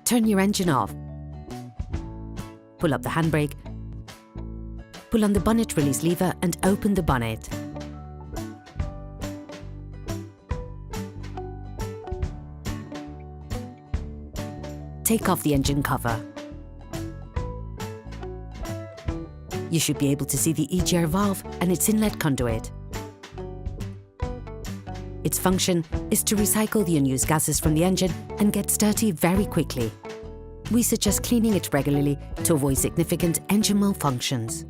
turn your engine off. Pull up the handbrake, pull on the bonnet release lever and open the bonnet. Take off the engine cover. You should be able to see the EGR valve and its inlet conduit. Its function is to recycle the unused gases from the engine and gets dirty very quickly. We suggest cleaning it regularly to avoid significant engine malfunctions.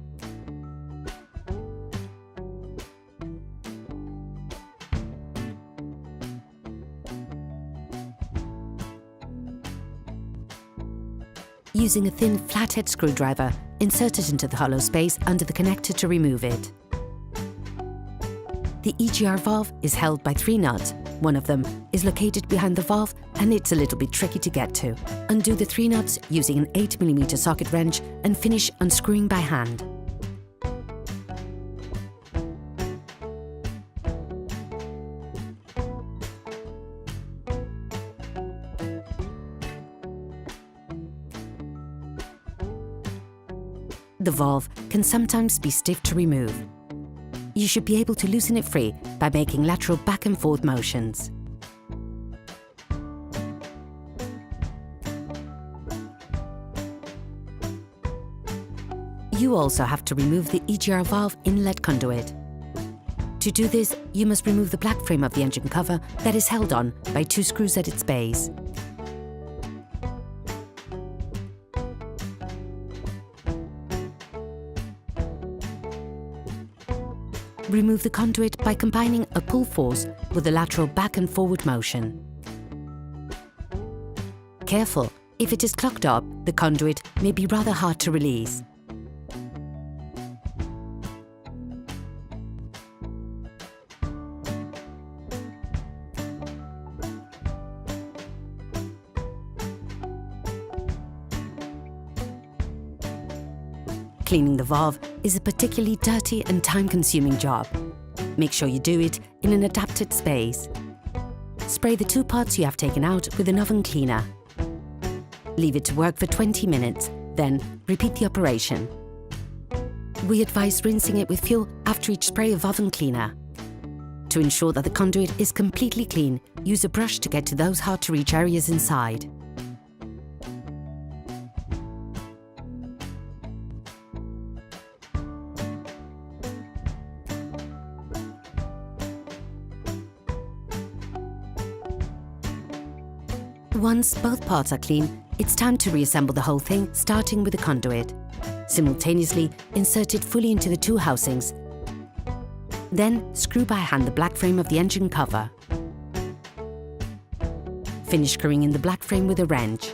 Using a thin flathead screwdriver, insert it into the hollow space under the connector to remove it. The EGR valve is held by 3 nuts. One of them is located behind the valve and it's a little bit tricky to get to. Undo the 3 nuts using an 8mm socket wrench and finish unscrewing by hand. The valve can sometimes be stiff to remove. You should be able to loosen it free by making lateral back and forth motions. You also have to remove the EGR valve inlet conduit. To do this, you must remove the black frame of the engine cover that is held on by 2 screws at its base. Remove the conduit by combining a pull force with a lateral back and forward motion. Careful, if it is clogged up, the conduit may be rather hard to release. Cleaning the valve is a particularly dirty and time-consuming job. Make sure you do it in an adapted space. Spray the 2 parts you have taken out with an oven cleaner. Leave it to work for 20 minutes, then repeat the operation. We advise rinsing it with fuel after each spray of oven cleaner. To ensure that the conduit is completely clean, use a brush to get to those hard-to-reach areas inside. Once both parts are clean, it's time to reassemble the whole thing, starting with the conduit. Simultaneously, insert it fully into the 2 housings. Then, screw by hand the black frame of the engine cover. Finish screwing in the black frame with a wrench.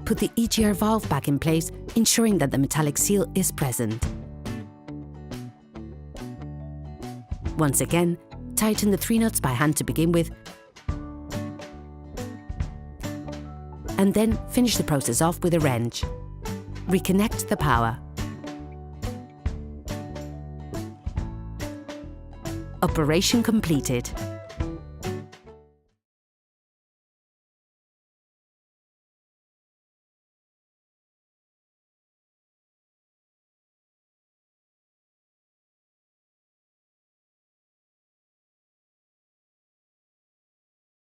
Put the EGR valve back in place, ensuring that the metallic seal is present. Once again, tighten the 3 nuts by hand to begin with, and then finish the process off with a wrench. Reconnect the power. Operation completed.